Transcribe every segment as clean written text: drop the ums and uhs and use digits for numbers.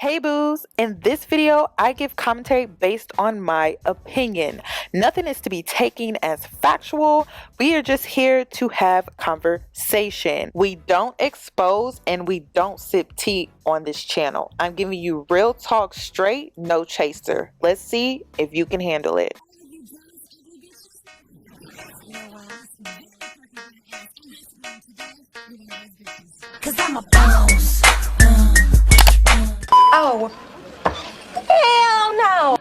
Hey boos, in this video I give commentary based on my opinion. Nothing is to be taken as factual. We are just here to have conversation. We don't expose and we don't sip tea on this channel. I'm giving you real talk straight, no chaser. Let's see if you can handle it. Cause I'm a boss. Oh, hell no.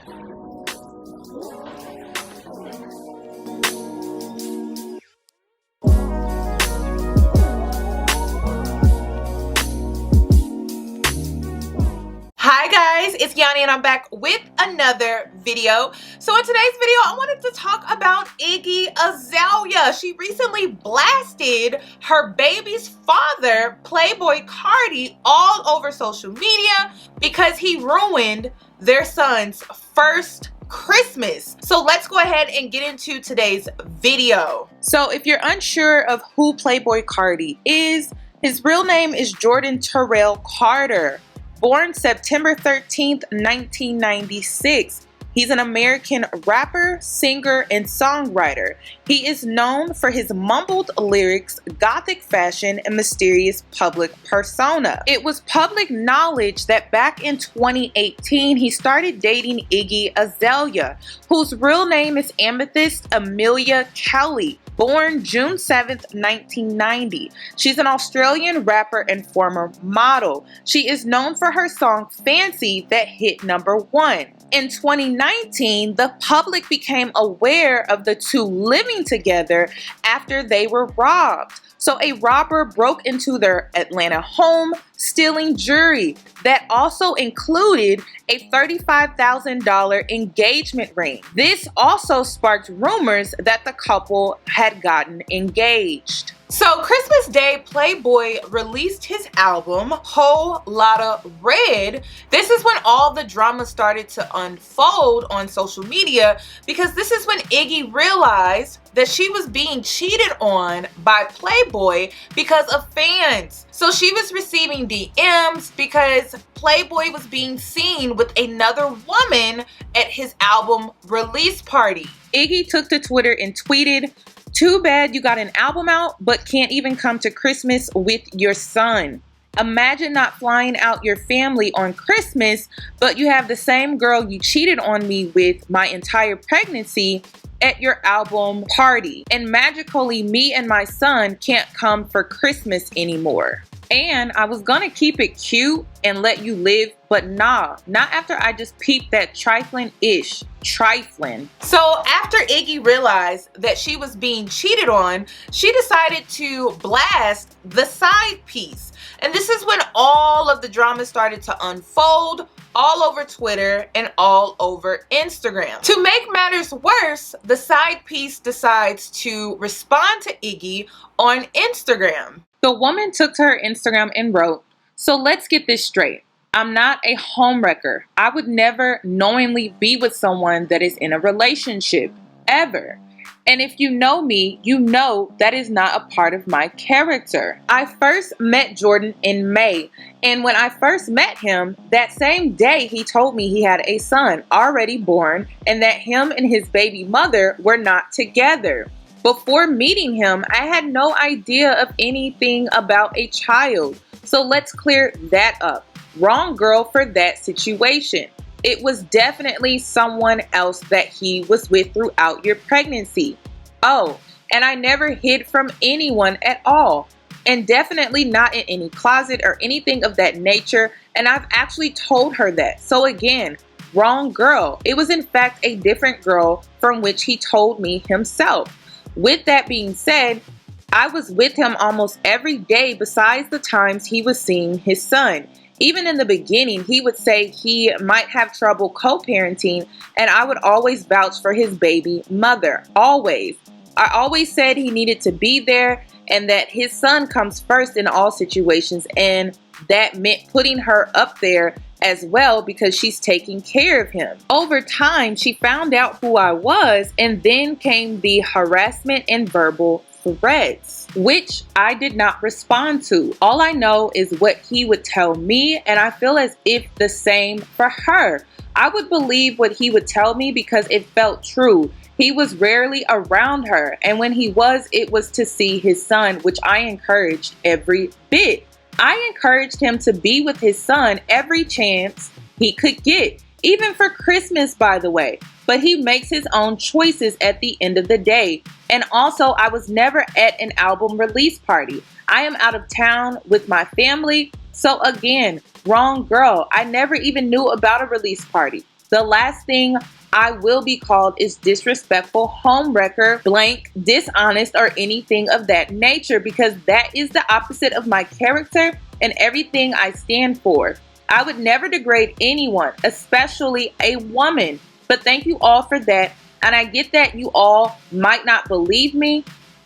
Hi guys, it's Yoni and I'm back with another video. So in today's video, I wanted to talk about Iggy Azalea. She recently blasted her baby's father, Playboy Carti, all over social media because he ruined their son's first Christmas. So let's go ahead and get into today's video. So if you're unsure of who Playboy Carti is, his real name is Jordan Terrell Carter. Born September 13th, 1996. He's an American rapper, singer, and songwriter. He is known for his mumbled lyrics, gothic fashion, and mysterious public persona. It was public knowledge that back in 2018, he started dating Iggy Azalea, whose real name is Amethyst Amelia Kelly. Born June 7th, 1990. She's an Australian rapper and former model. She is known for her song Fancy that hit #1. In 2019, the public became aware of the two living together after they were robbed. So a robber broke into their Atlanta home, stealing jewelry that also included a $35,000 engagement ring. This also sparked rumors that the couple had gotten engaged. So Christmas Day, Playboy released his album, Whole Lotta Red. This is when all the drama started to unfold on social media because this is when Iggy realized that she was being cheated on by Playboy because of fans. So she was receiving DMs because Playboy was being seen with another woman at his album release party. Iggy took to Twitter and tweeted, "Too bad you got an album out but can't even come to Christmas with your son. Imagine not flying out your family on Christmas, but you have the same girl you cheated on me with my entire pregnancy at your album party. And magically me and my son can't come for Christmas anymore. And I was gonna keep it cute and let you live, but nah, not after I just peeped that trifling-ish. Trifling." So after Iggy realized that she was being cheated on, she decided to blast the side piece. And this is when all of the drama started to unfold all over Twitter and all over Instagram. To make matters worse, the side piece decides to respond to Iggy on Instagram. The woman took to her Instagram and wrote, "So let's get this straight. I'm not a homewrecker. I would never knowingly be with someone that is in a relationship, ever. And if you know me, you know that is not a part of my character. I first met Jordan in May, and when I first met him, that same day he told me he had a son already born and that him and his baby mother were not together. Before meeting him, I had no idea of anything about a child. So let's clear that up. Wrong girl for that situation. It was definitely someone else that he was with throughout your pregnancy. Oh, and I never hid from anyone at all. And definitely not in any closet or anything of that nature. And I've actually told her that. So again, wrong girl. It was in fact a different girl from which he told me himself. With that being said, I was with him almost every day besides the times he was seeing his son. Even in the beginning, he would say he might have trouble co-parenting, and I would always vouch for his baby mother. Always. I always said he needed to be there and that his son comes first in all situations, and that meant putting her up there as well because she's taking care of him. Over time, she found out who I was, and then came the harassment and verbal threats. which I did not respond to. All I know is what he would tell me, and I feel as if the same for her. I would believe what he would tell me because it felt true. He was rarely around her, and when he was, it was to see his son, which I encouraged every bit. I encouraged him to be with his son every chance he could get, even for Christmas, by the way. But he makes his own choices at the end of the day. And also, I was never at an album release party. I am out of town with my family. So again, wrong girl. I never even knew about a release party. The last thing I will be called is disrespectful, homewrecker, blank, dishonest, or anything of that nature, because that is the opposite of my character and everything I stand for. I would never degrade anyone, especially a woman. But thank you all for that. And I get that you all might not believe me,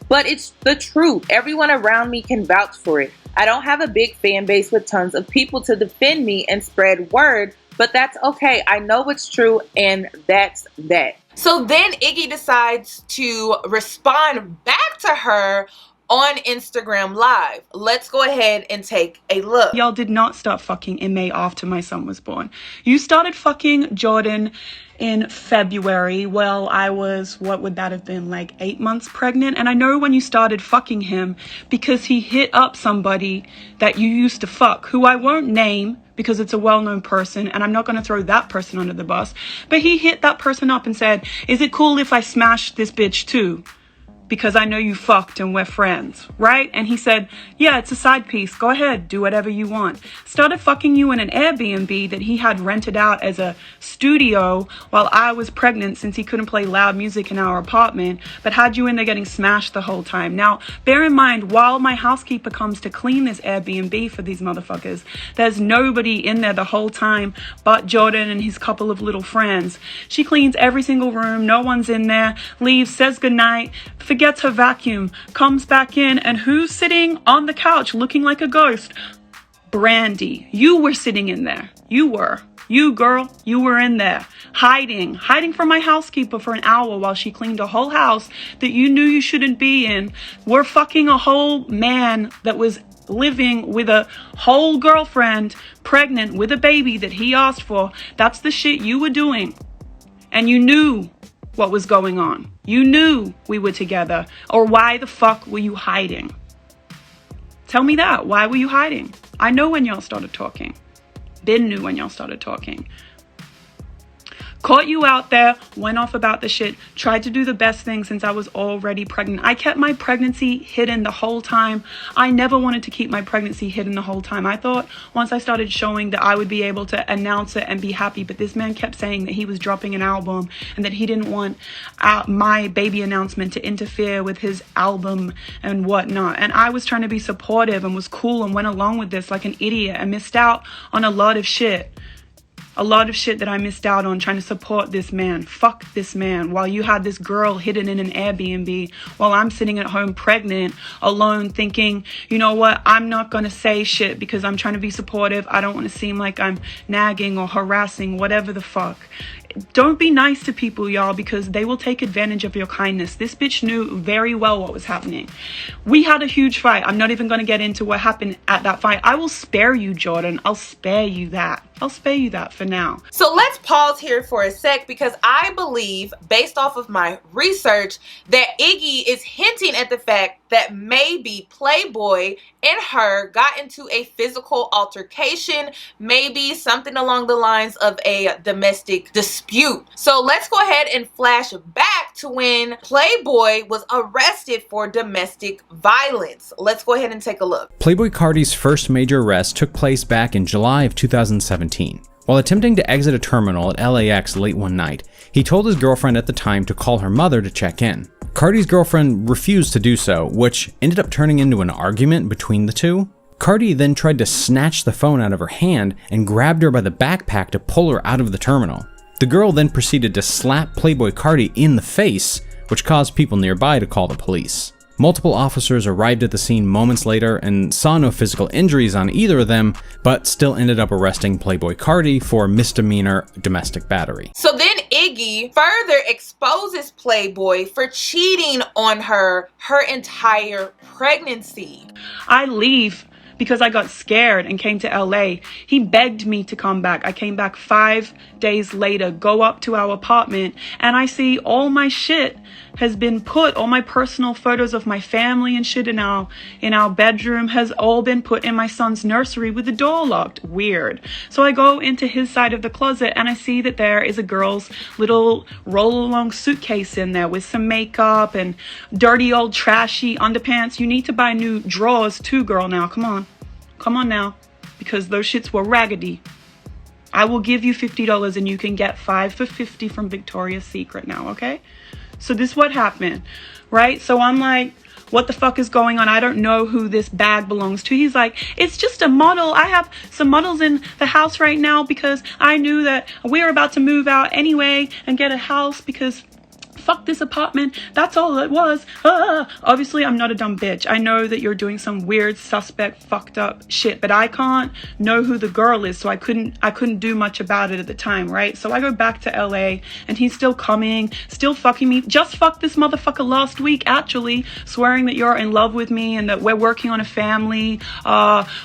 but it's the truth. Everyone around me can vouch for it. I don't have a big fan base with tons of people to defend me and spread word, but that's okay. I know what's true, and that's that. So then Iggy decides to respond back to her on Instagram Live. Let's go ahead and take a look. Y'all did not start fucking in May after my son was born. You started fucking Jordan in February. Well, I was, what would that have been, like 8 months pregnant? And I know when you started fucking him because he hit up somebody that you used to fuck, who I won't name because it's a well-known person and I'm not going to throw that person under the bus. But he hit that person up and said, "Is it cool if I smash this bitch too? Because I know you fucked and we're friends," right? And he said, "Yeah, it's a side piece. Go ahead, do whatever you want." Started fucking you in an Airbnb that he had rented out as a studio while I was pregnant, since he couldn't play loud music in our apartment, but had you in there getting smashed the whole time. Now, bear in mind, while my housekeeper comes to clean this Airbnb for these motherfuckers, there's nobody in there the whole time but Jordan and his couple of little friends. She cleans every single room. No one's in there. Leaves, says goodnight, forgets her vacuum, comes back in, and who's sitting on the couch looking like a ghost? Brandy. You were sitting in there. You were. You, girl, you were in there, hiding from my housekeeper for an hour while she cleaned a whole house that you knew you shouldn't be in. We're fucking a whole man that was living with a whole girlfriend, pregnant with a baby that he asked for. That's the shit you were doing. And you knew what was going on. You knew we were together. Or why the fuck were you hiding? Tell me that. Why were you hiding? I know when y'all started talking. Ben knew when y'all started talking. Caught you out there, went off about the shit, tried to do the best thing since I was already pregnant. I kept my pregnancy hidden the whole time. I never wanted to keep my pregnancy hidden the whole time. I thought once I started showing that I would be able to announce it and be happy, but this man kept saying that he was dropping an album and that he didn't want my baby announcement to interfere with his album and whatnot. And I was trying to be supportive and was cool and went along with this like an idiot and missed out on a lot of shit. A lot of shit that I missed out on trying to support this man. Fuck this man. While you had this girl hidden in an Airbnb, while I'm sitting at home pregnant, alone, thinking, you know what, I'm not going to say shit because I'm trying to be supportive. I don't want to seem like I'm nagging or harassing, whatever the fuck. Don't be nice to people, y'all, because they will take advantage of your kindness. This bitch knew very well what was happening. We had a huge fight. I'm not even going to get into what happened at that fight. I will spare you, Jordan. I'll spare you that. I'll spare you that for now. So let's pause here for a sec, because I believe, based off of my research, that Iggy is hinting at the fact that maybe Playboy and her got into a physical altercation, maybe something along the lines of a domestic dispute. So let's go ahead and flash back to when Playboy was arrested for domestic violence. Let's go ahead and take a look. Playboy Carti's first major arrest took place back in July of 2017. While attempting to exit a terminal at LAX late one night, he told his girlfriend at the time to call her mother to check in. Carti's girlfriend refused to do so, which ended up turning into an argument between the two. Carti then tried to snatch the phone out of her hand and grabbed her by the backpack to pull her out of the terminal. The girl then proceeded to slap Playboy Carti in the face, which caused people nearby to call the police. Multiple officers arrived at the scene moments later and saw no physical injuries on either of them, but still ended up arresting Playboy Carti for misdemeanor domestic battery. So then Iggy Iggy further exposes Playboy for cheating on her entire pregnancy. I leave because I got scared and came to LA. He begged me to come back. I came back 5 days later, go up to our apartment, and I see all my shit has been put, all my personal photos of my family and shit in our bedroom has all been put in my son's nursery with the door locked. Weird. So I go into his side of the closet and I see that there is a girl's little roll-along suitcase in there with some makeup and dirty old trashy underpants. You need to buy new drawers too, girl, now. Come on now, because those shits were raggedy. I will give you $50 and you can get 5 for $50 from Victoria's Secret now, okay? So this is what happened, right? So I'm like, what the fuck is going on? I don't know who this bag belongs to. He's like, it's just a model. I have some models in the house right now because I knew that we were about to move out anyway and get a house because fuck this apartment. That's all it was. Obviously, I'm not a dumb bitch. I know that you're doing some weird, suspect, fucked up shit, but I can't know who the girl is, so I couldn't do much about it at the time, right? So I go back to LA, and he's still coming, still fucking me. Just fucked this motherfucker last week, actually, swearing that you're in love with me and that we're working on a family.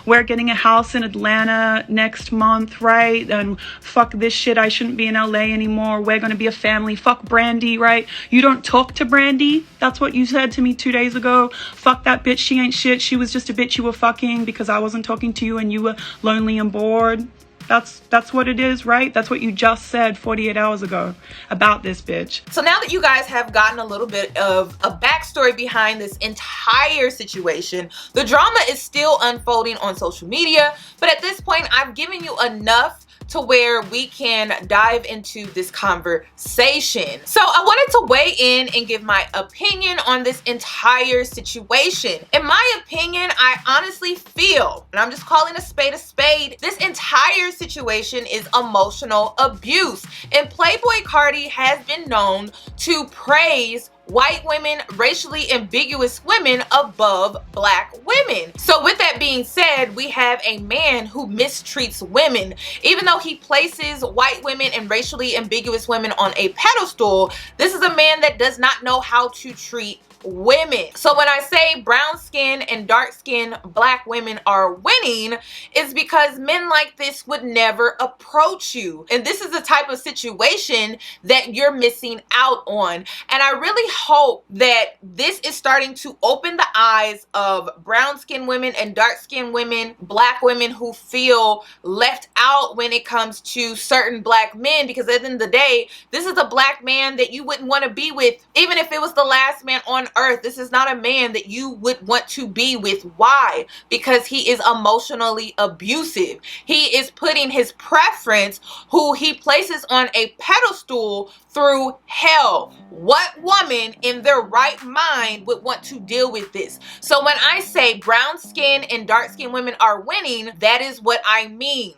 We're getting a house in Atlanta next month, right? And fuck this shit. I shouldn't be in LA anymore. We're gonna be a family. Fuck Brandy, right? You don't talk to Brandy. That's what you said to me 2 days ago. Fuck that bitch. She ain't shit. She was just a bitch you were fucking because I wasn't talking to you and you were lonely and bored. That's what it is, right? That's what you just said 48 hours ago about this bitch. So now that you guys have gotten a little bit of a backstory behind this entire situation, the drama is still unfolding on social media, but at this point, I've given you enough to where we can dive into this conversation. So I wanted to weigh in and give my opinion on this entire situation. In my opinion, I honestly feel, and I'm just calling a spade, this entire situation is emotional abuse. And Playboy Carti has been known to praise white women, racially ambiguous women above black women. So with that being said, we have a man who mistreats women. Even though he places white women and racially ambiguous women on a pedestal, this is a man that does not know how to treat women. So when I say brown skin and dark skin black women are winning, is because men like this would never approach you. And this is the type of situation that you're missing out on. And I really hope that this is starting to open the eyes of brown skin women and dark skin women, black women who feel left out when it comes to certain black men, because at the end of the day, this is a black man that you wouldn't want to be with, even if it was the last man on earth. This is not a man that you would want to be with. Why? Because he is emotionally abusive. He is putting his preference, who he places on a pedestal, through hell. What woman in their right mind would want to deal with this? So when I say brown skin and dark skin women are winning, that is what I mean.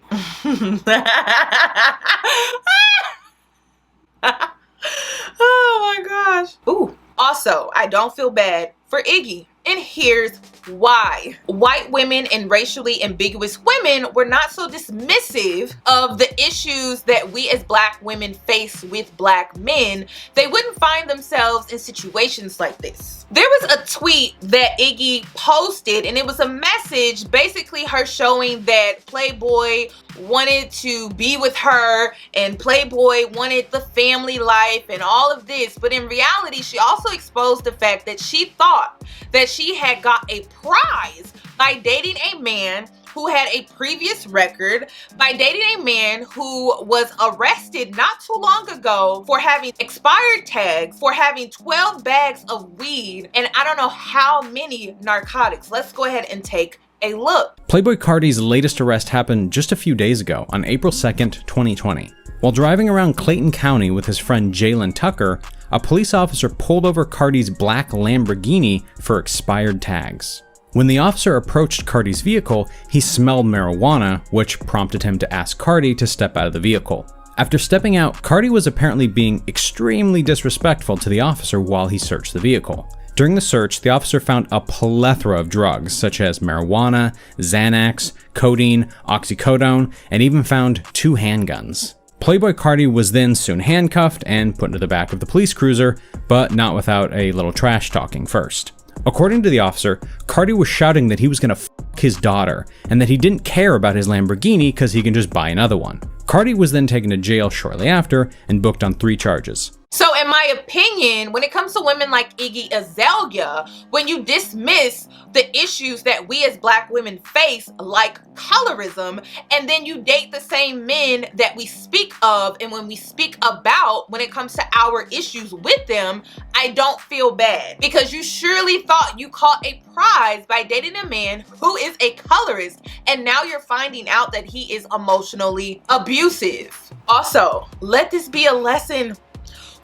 Oh my gosh. Ooh. Also, I don't feel bad for Iggy, and here's why. White women and racially ambiguous women were not so dismissive of the issues that we as black women face with black men. They wouldn't find themselves in situations like this. There was a tweet that Iggy posted, and it was a message, basically her showing that Playboy wanted to be with her and Playboy wanted the family life and all of this. But in reality, she also exposed the fact that she thought that she had got a prize by dating a man who had a previous record, by dating a man who was arrested not too long ago for having expired tags, for having 12 bags of weed, and I don't know how many narcotics. Let's go ahead and take a look. Playboy Carti's latest arrest happened just a few days ago, on April 2nd, 2020. While driving around Clayton County with his friend Jalen Tucker, a police officer pulled over Carti's black Lamborghini for expired tags. When the officer approached Carti's vehicle, he smelled marijuana, which prompted him to ask Carti to step out of the vehicle. After stepping out, Carti was apparently being extremely disrespectful to the officer while he searched the vehicle. During the search, the officer found a plethora of drugs, such as marijuana, Xanax, codeine, oxycodone, and even found 2 handguns. Playboy Carti was then soon handcuffed and put into the back of the police cruiser, but not without a little trash talking first. According to the officer, Carti was shouting that he was gonna f his daughter, and that he didn't care about his Lamborghini because he can just buy another one. Carti was then taken to jail shortly after and booked on 3 charges. So in my opinion, when it comes to women like Iggy Azalea, when you dismiss the issues that we as black women face, like colorism, and then you date the same men that we speak of, and when we speak about when it comes to our issues with them, I don't feel bad. Because you surely thought you caught a prize by dating a man who is a colorist, and now you're finding out that he is emotionally abusive. Also, let this be a lesson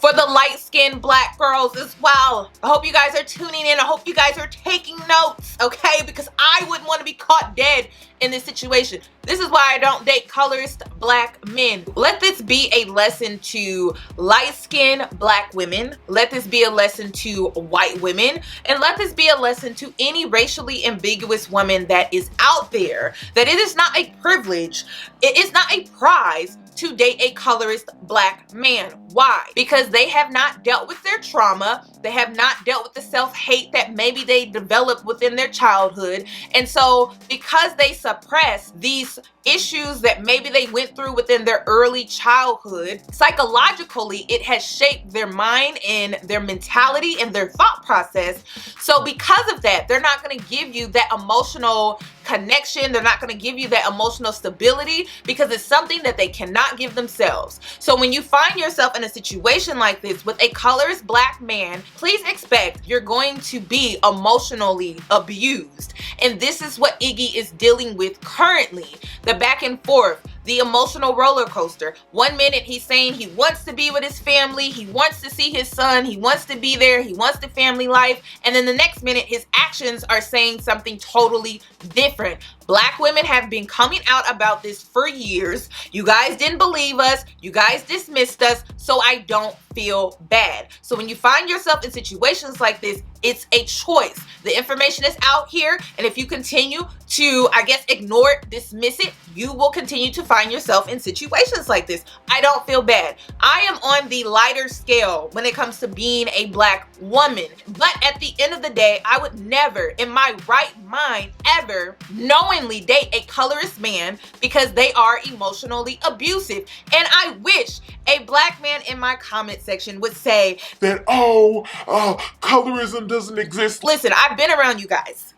for the light-skinned black girls as well. I hope you guys are tuning in. I hope you guys are taking notes, okay? Because I wouldn't want to be caught dead in this situation. This is why I don't date colorist black men. Let this be a lesson to light-skinned black women. Let this be a lesson to white women. And let this be a lesson to any racially ambiguous woman that is out there, that it is not a privilege, it is not a prize to date a colorist black man. Why? Because they have not dealt with their trauma. They have not dealt with the self-hate that maybe they developed within their childhood. And so because they suppress these issues that maybe they went through within their early childhood, psychologically, it has shaped their mind and their mentality and their thought process. So because of that, they're not going to give you that emotional connection. They're not going to give you that emotional stability because it's something that they cannot give themselves. So when you find yourself in a situation like this with a colorist black man, please expect you're going to be emotionally abused. And this is what Iggy is dealing with currently. The back and forth, the emotional roller coaster. One minute he's saying he wants to be with his family, he wants to see his son, he wants to be there, he wants the family life, and then the next minute his actions are saying something totally different. Black women have been coming out about this for years. You guys didn't believe us, you guys dismissed us, so I don't feel bad. So when you find yourself in situations like this, it's a choice. The information is out here, and if you continue to, I guess, ignore it, dismiss it, you will continue to find yourself in situations like this. I don't feel bad. I am on the lighter scale when it comes to being a black woman. But at the end of the day, I would never, in my right mind, ever knowingly date a colorist man because they are emotionally abusive. And I wish a black man in my comment section would say that, colorism doesn't exist. Listen, I've been around you guys,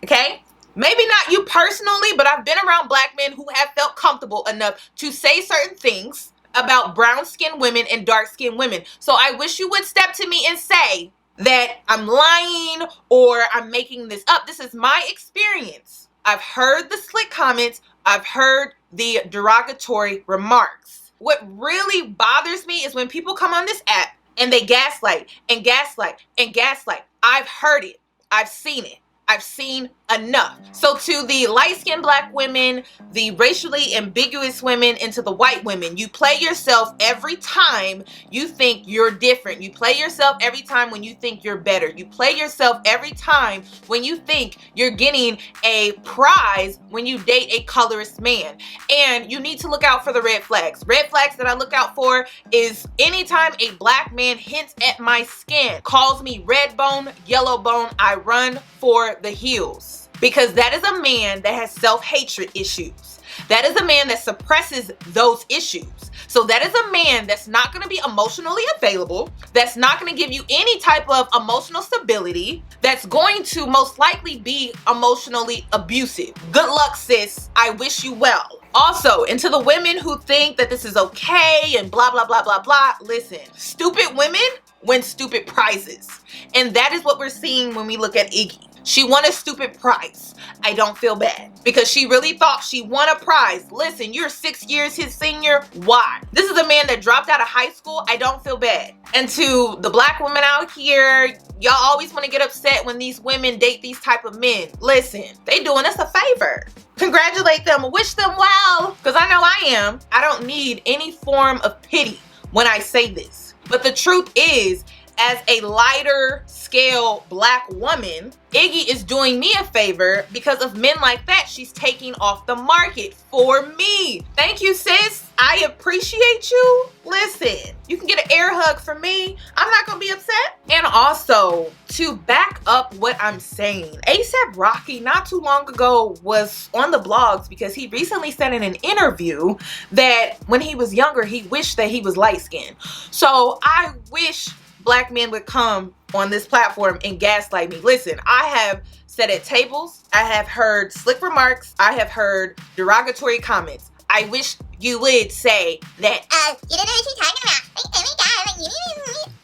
okay? Maybe not you personally, but I've been around black men who have felt comfortable enough to say certain things about brown-skinned women and dark-skinned women. So I wish you would step to me and say that I'm lying or I'm making this up. This is my experience. I've heard the slick comments. I've heard the derogatory remarks. What really bothers me is when people come on this app and they gaslight and gaslight and gaslight. I've heard it. I've seen it. I've seen enough. So to the light-skinned black women, the racially ambiguous women, and to the white women, you play yourself every time you think you're different. You play yourself every time when you think you're better. You play yourself every time when you think you're getting a prize when you date a colorist man. And you need to look out for the red flags. Red flags that I look out for is anytime a black man hints at my skin, calls me red bone, yellow bone, I run for the hills, because that is a man that has self-hatred issues. That is a man that suppresses those issues. So that is a man that's not going to be emotionally available, that's not going to give you any type of emotional stability, that's going to most likely be emotionally abusive. Good luck, sis. I wish you well. Also, and to the women who think that this is okay and blah, blah, blah, blah, blah, listen, stupid women win stupid prizes. And that is what we're seeing when we look at Iggy. She won a stupid prize. I don't feel bad because she really thought she won a prize. Listen, you're 6 years his senior. Why? This is a man that dropped out of high school. I don't feel bad. And to the black women out here, y'all always want to get upset when these women date these type of men. Listen, they doing us a favor. Congratulate them, wish them well, because I know I am. I don't need any form of pity when I say this. But the truth is, as a lighter scale black woman, Iggy is doing me a favor because of men like that. She's taking off the market for me. Thank you, sis. I appreciate you. Listen, you can get an air hug from me. I'm not gonna be upset. And also, to back up what I'm saying, A$AP Rocky not too long ago was on the blogs because he recently said in an interview that when he was younger, he wished that he was light-skinned. So I wish black men would come on this platform and gaslight me. Listen, I have sat at tables, I have heard slick remarks, I have heard derogatory comments. I wish you would say that, you don't know what you're talking about.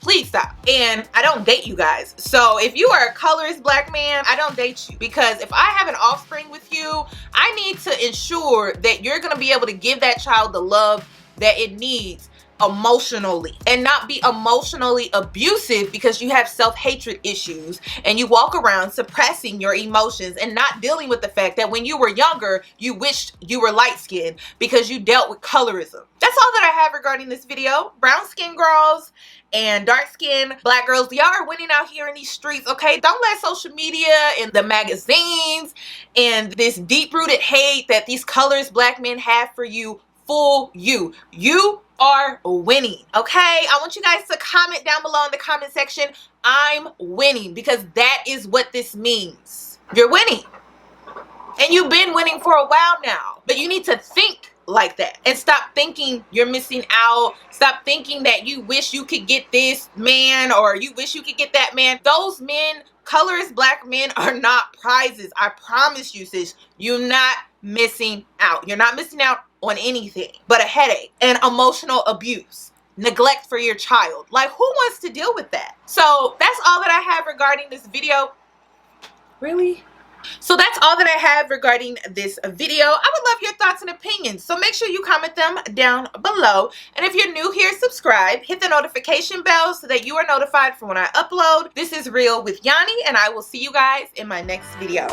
Please stop. And I don't date you guys. So if you are a colorist black man, I don't date you. Because if I have an offspring with you, I need to ensure that you're gonna be able to give that child the love that it needs emotionally, and not be emotionally abusive because you have self-hatred issues and you walk around suppressing your emotions and not dealing with the fact that when you were younger you wished you were light-skinned because you dealt with colorism. That's all that I have regarding this video. Brown skin girls and dark skin black girls, y'all are winning out here in these streets, okay? Don't let social media and the magazines and this deep-rooted hate that these colorist black men have for you fool you. You are winning, okay? I want you guys to comment down below in the comment section, I'm winning, because that is what this means. You're winning. And you've been winning for a while now, but you need to think like that and stop thinking you're missing out. Stop thinking that you wish you could get this man or you wish you could get that man. Those men, colorist black men, are not prizes. I promise you, sis, you're not missing out. You're not missing out on anything but a headache and emotional abuse, neglect for your child. Like, who wants to deal with that? So that's all that I have regarding this video. Really? So that's all that I have regarding this video. I would love your thoughts and opinions, so make sure you comment them down below. And if you're new here, subscribe, hit the notification bell so that you are notified for when I upload. This is Real with Yoni, and I will see you guys in my next video.